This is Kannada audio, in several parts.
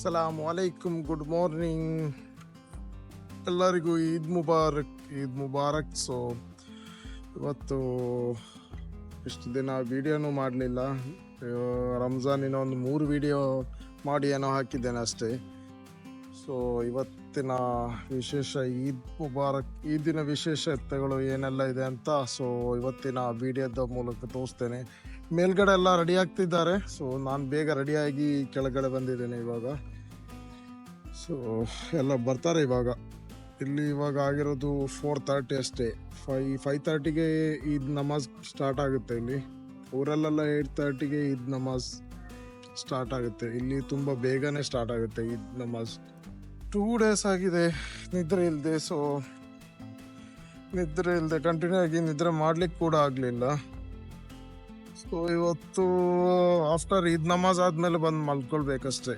ಸಲಾಮ್ ಅಲೈಕುಮ್, ಗುಡ್ ಮಾರ್ನಿಂಗ್ ಎಲ್ಲರಿಗೂ. ಈದ್ ಮುಬಾರಕ್, ಈದ್ ಮುಬಾರಕ್. ಸೊ ಇವತ್ತು ಇಷ್ಟು ದಿನ ವಿಡಿಯೋನೂ ಮಾಡಲಿಲ್ಲ. ರಂಜಾನಿನ ಒಂದು 3 ವಿಡಿಯೋ ಮಾಡಿ ಏನೋ ಹಾಕಿದ್ದೇನೆ ಅಷ್ಟೇ. ಸೊ ಇವತ್ತಿನ ವಿಶೇಷ ಈದ್ ಮುಬಾರಕ್, ಈದಿನ ವಿಶೇಷತೆಗಳು ಏನೆಲ್ಲ ಇದೆ ಅಂತ ಸೊ ಇವತ್ತಿನ ವಿಡಿಯೋದ ಮೂಲಕ ತೋರಿಸ್ತೇನೆ. ಮೇಲ್ಗಡೆ ಎಲ್ಲ ರೆಡಿ ಆಗ್ತಿದ್ದಾರೆ. ಸೊ ನಾನು ಬೇಗ ರೆಡಿಯಾಗಿ ಕೆಳಗಡೆ ಬಂದಿದ್ದೇನೆ ಇವಾಗ. ಸೊ ಎಲ್ಲ ಬರ್ತಾರೆ ಇವಾಗ. ಇಲ್ಲಿ ಇವಾಗ ಆಗಿರೋದು 4:30 ಅಷ್ಟೇ. 5:30ಗೆ ಈದ್ ನಮಾಜ್ ಸ್ಟಾರ್ಟ್ ಆಗುತ್ತೆ. ಇಲ್ಲಿ ಊರಲ್ಲೆಲ್ಲ 8:30ಗೆ ಈದ್ ನಮಾಜ್ ಸ್ಟಾರ್ಟ್ ಆಗುತ್ತೆ. ಇಲ್ಲಿ ತುಂಬ ಬೇಗನೆ ಸ್ಟಾರ್ಟ್ ಆಗುತ್ತೆ ಈದ್ ನಮಾಜ್. 2 days ಆಗಿದೆ ನಿದ್ರೆ ಇಲ್ಲದೆ. ಸೊ ನಿದ್ರೆ ಇಲ್ಲದೆ ಕಂಟಿನ್ಯೂ ಆಗಿ ನಿದ್ರೆ ಮಾಡ್ಲಿಕ್ಕೆ ಕೂಡ ಆಗಲಿಲ್ಲ. ಸೊ ಇವತ್ತು ಆಫ್ಟರ್ ಈದ್ ನಮಾಜ್ ಆದಮೇಲೆ ಬಂದು ಮಲ್ಕೊಳ್ಬೇಕಷ್ಟೇ.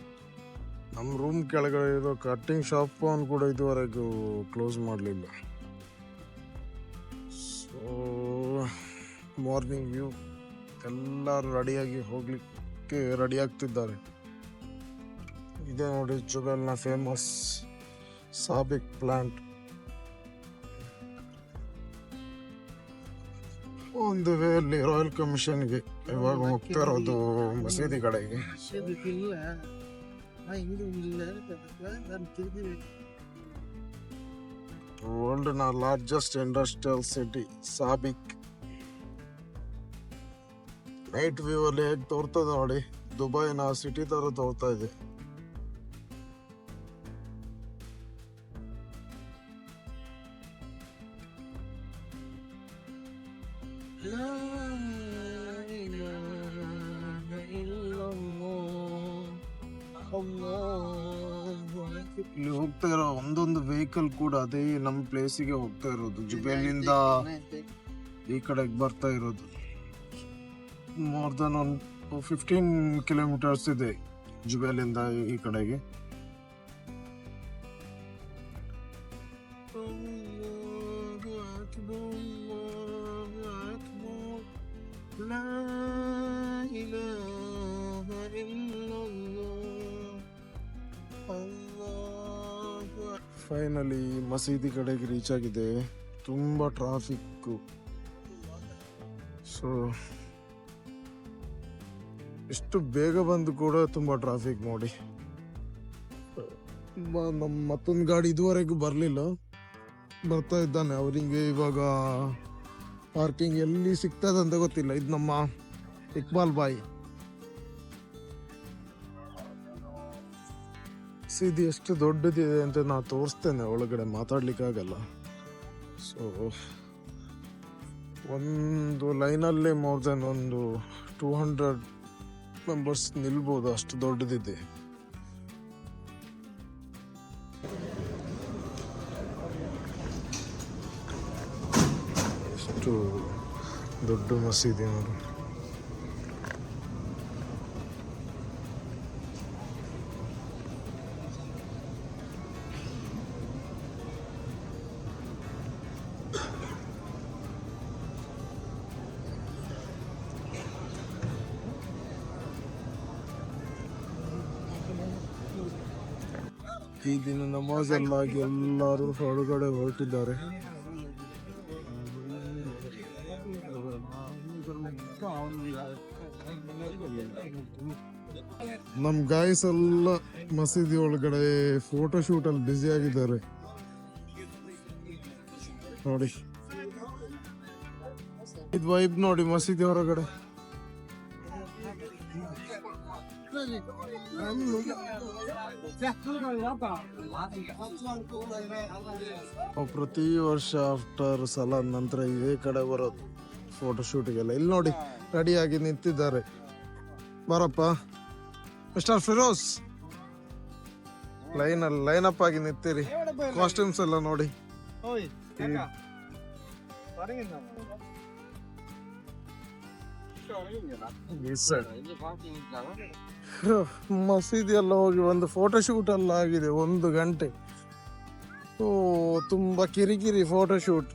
ನಮ್ಮ ರೂಮ್ ಕೆಳಗಡೆ ಇರೋ ಕಟ್ಟಿಂಗ್ ಶಾಪ್ ಅನ್ನು ಕೂಡ ಇದುವರೆಗೂ ಕ್ಲೋಸ್ ಮಾಡಲಿಲ್ಲ. ಸೊ ಮಾರ್ನಿಂಗ್ ವ್ಯೂ, ಎಲ್ಲರೂ ರೆಡಿಯಾಗಿ ಹೋಗ್ಲಿಕ್ಕೆ ರೆಡಿ ಆಗ್ತಿದ್ದಾರೆ. ಇದೇ ನೋಡಿ ಜುಬೆಲ್ನ ಫೇಮಸ್ ಸಾಬಿಕ್ ಪ್ಲಾಂಟ್. ಒಂದು ವೇಳೆ ರಾಯಲ್ ಕಮಿಷನ್ಗೆ ಇವಾಗ ಹೋಗ್ತಾ ಇರೋದು ಮಸೀದಿ ಕಡೆಗೆ. ವರ್ಲ್ಡ್ನ largest industrial city Sabic. Night view ಅಲ್ಲಿ ಹೇಗೆ ತೋರ್ತದೆ ನೋಡಿ, ದುಬೈನ ಸಿಟಿ ತರ ತೋರ್ತಾ ಇದೆ. ಇಲ್ಲಿ ಹೋಗ್ತಾ ಇರೋ ಒಂದೊಂದು ವೆಹಿಕಲ್ ಕೂಡ ಅದೇ ನಮ್ಮ ಪ್ಲೇಸಿಗೆ ಹೋಗ್ತಾ ಇರೋದು. ಜುಬೇಲಿಂದ ಈ ಕಡೆಗೆ ಬರ್ತಾ ಇರೋದು. ಮೋರ್ ದನ್ ಒಂದು 15 ಕಿಲೋಮೀಟರ್ಸ್ ಇದೆ ಜುಬೇಲಿಂದ ಈ ಕಡೆಗೆ. ಫೈನಲಿ ಮಸೀದಿ ಕಡೆಗೆ ರೀಚ್ ಆಗಿದೆ. ತುಂಬ ಟ್ರಾಫಿಕ್ಕು. ಸೊ ಇಷ್ಟು ಬೇಗ ಬಂದು ಕೂಡ ತುಂಬ ಟ್ರಾಫಿಕ್ ನೋಡಿ. ನಮ್ಮ ಮತ್ತೊಂದು ಗಾಡಿ ಇದುವರೆಗೂ ಬರಲಿಲ್ಲ, ಬರ್ತಾ ಇದ್ದಾನೆ. ಅವರಿಗೆ ಇವಾಗ ಪಾರ್ಕಿಂಗ್ ಎಲ್ಲಿ ಸಿಗ್ತದಂತ ಗೊತ್ತಿಲ್ಲ. ಇದು ನಮ್ಮ ಇಕ್ಬಾಲ್ ಬಾಯಿ. ಮಸೀದಿ ಎಷ್ಟು ದೊಡ್ಡದಿದೆ ಅಂತ ನಾನು ತೋರಿಸ್ತೇನೆ, ಒಳಗಡೆ ಮಾತಾಡ್ಲಿಕ್ಕಾಗಲ್ಲ. ಸೊ ಒಂದು ಲೈನಲ್ಲೇ ಮೋರ್ ದೆನ್ ಒಂದು 200 ಮೆಂಬರ್ಸ್ ನಿಲ್ಬೋದು, ಅಷ್ಟು ದೊಡ್ಡದಿದೆ. ಎಷ್ಟು ದೊಡ್ಡ ಮಸೀದಿ ನೋಡಿ. ಈ ದಿನ ನಮಾಜ್ ಎಲ್ಲ ಆಗಿ ಎಲ್ಲರೂ ಹೊರಗಡೆ ಹೊರಟಿದ್ದಾರೆ. ನಮ್ ಗಾಯ್ಸ್ ಎಲ್ಲ ಮಸೀದಿ ಒಳಗಡೆ ಫೋಟೋ ಶೂಟ್ ಅಲ್ಲಿ ಬ್ಯುಸಿ ಆಗಿದ್ದಾರೆ ನೋಡಿ. ಇದು ವೈಬ್ ನೋಡಿ ಮಸೀದಿ ಹೊರಗಡೆ. ಪ್ರತಿ ವರ್ಷ ಆಫ್ಟರ್ ಸಲಾದ್ ನಂತರ ಇದೇ ಕಡೆ ಬರೋದು ಫೋಟೋ ಶೂಟಿಗೆಲ್ಲ. ಇಲ್ಲಿ ನೋಡಿ ರೆಡಿಯಾಗಿ ನಿಂತಿದ್ದಾರೆ. ಬರಪ್ಪ ಮಿಸ್ಟರ್ ಫಿರೋಸ್, ಲೈನ್ ಅಪ್ ಆಗಿ ನಿಂತಿರಿ. ಕಾಸ್ಟ್ಯೂಮ್ಸ್ ಎಲ್ಲ ನೋಡಿ. ಮಸೀದಿ ಎಲ್ಲ ಹೋಗಿ ಒಂದು ಫೋಟೋ ಶೂಟ್ ಎಲ್ಲ ಆಗಿದೆ 1 ಗಂಟೆ. ಓ ತುಂಬಾ ಕಿರಿಕಿರಿ ಫೋಟೋ ಶೂಟ್.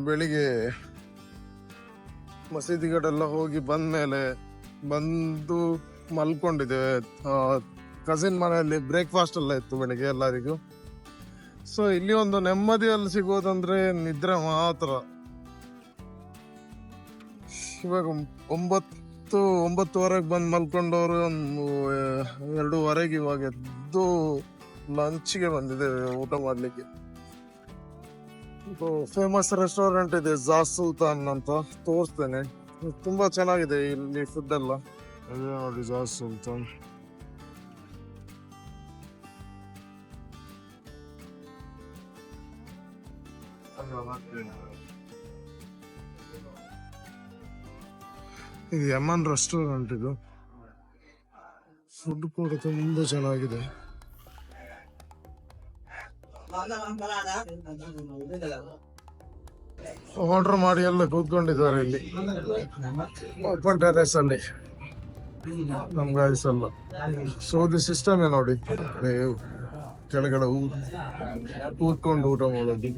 ಬೆಳಿಗ್ಗೆ ಮಸೀದಿ ಕಡೆಲ್ಲ ಹೋಗಿ ಬಂದ್ಮೇಲೆ ಬಂದು ಮಲ್ಕೊಂಡಿದ್ದೇವೆ. ಕಸಿನ್ ಮನೆಯಲ್ಲಿ ಬ್ರೇಕ್ಫಾಸ್ಟ್ ಎಲ್ಲ ಇತ್ತು ಬೆಳಿಗ್ಗೆ ಎಲ್ಲರಿಗೂ. ಸೊ ಇಲ್ಲಿ ಒಂದು ನೆಮ್ಮದಿಯಲ್ಲಿ ಸಿಗೋದಂದ್ರೆ ನಿದ್ರೆ ಮಾತ್ರ. ಇವಾಗ 9-9:30 ಬಂದು ಮಲ್ಕೊಂಡವರು ಒಂದು 2:30 ಇವಾಗ ಎದ್ದು ಲಂಚ್ಗೆ ಬಂದಿದ್ದೇವೆ ಊಟ ಮಾಡ್ಲಿಕ್ಕೆ. ಫೇಮಸ್ ರೆಸ್ಟೋರೆಂಟ್ ಇದೆ ಜಾಸ್ ಸುಲ್ತಾನ್ ಅಂತ, ತೋರಿಸ್ತೇನೆ. ತುಂಬಾ ಚೆನ್ನಾಗಿದೆ ಇಲ್ಲಿ ಫುಡ್ ಎಲ್ಲ. ಅದೇ ನೋಡಿ ಜಾಸ್ ಸುಲ್ತಾನ್. ಇದು ಯಮನ್ ರೆಸ್ಟೋರೆಂಟ್. ಇದು ಫುಡ್ ಕೂಡ ತುಂಬಾ ಚೆನ್ನಾಗಿದೆ. ಆರ್ಡರ್ ಮಾಡಿ ಎಲ್ಲ ಕೂತ್ಕೊಂಡಿದ್ದಾರೆ ಇಲ್ಲಿ ಓಪನ್ ಟೆರೆಸ್ ಅಲ್ಲಿ ನಮ್ ಗಾಯ್ಸ್ ಎಲ್ಲ. ಸೊ ದಿ ಸಿಸ್ಟಮ್ ನೋಡಿ, ನೀವು ಕೆಳಗಡೆ ಕೂತ್ಕೊಂಡು ಊಟ ಮಾಡೋದು.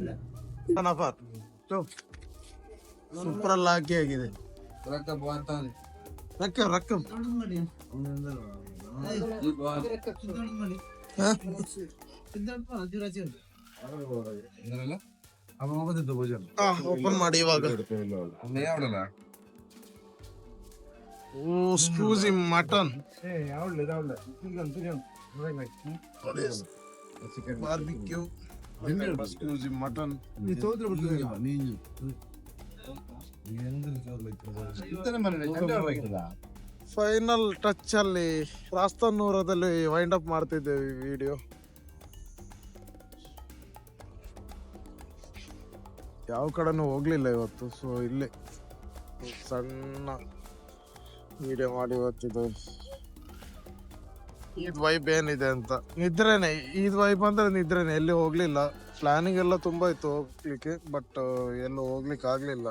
ಸೂಪರ್ ಎಲ್ಲ ಹಾಕಿ ಆಗಿದೆ. ಓಪನ್ ಮಾಡಿ ಇವಾಗ. ಓ ಸ್ಕ್ಯೂಸಿ ಮಟನ್, ಬಾರ್ಬಿಕ್ಯೂ, ಸ್ಕ್ಯೂಸಿ ಮಟನ್. ಫೈನಲ್ ಟಚ್ ಅಲ್ಲಿ ರಾಸ್ತನ್ನೂರದಲ್ಲಿ ವೈಂಡ್ ಅಪ್ ಮಾಡ್ತಿದ್ದೇವೆ ಈ ವಿಡಿಯೋ. ಯಾವ ಕಡೆನೂ ಹೋಗ್ಲಿಲ್ಲ ಇವತ್ತು, ಸೊ ಇಲ್ಲೇ ಸಣ್ಣ ವಿಡಿಯೋ ಮಾಡಿ ಇವತ್ತಿದ್ದು. ಈದ್ ವೈಬ್ ಏನಿದೆ ಅಂತ. ನಿದ್ರೆನೆ, ಈದ್ ವೈಬ್ ಅಂದ್ರೆ ನಿದ್ರೆನೆ. ಎಲ್ಲಿ ಹೋಗ್ಲಿಲ್ಲ. ಪ್ಲಾನಿಂಗ್ ಎಲ್ಲ ತುಂಬಾ ಇತ್ತು ಹೋಗ್ಲಿಕ್ಕೆ, ಬಟ್ ಎಲ್ಲೂ ಹೋಗ್ಲಿಕ್ಕೆ ಆಗ್ಲಿಲ್ಲ.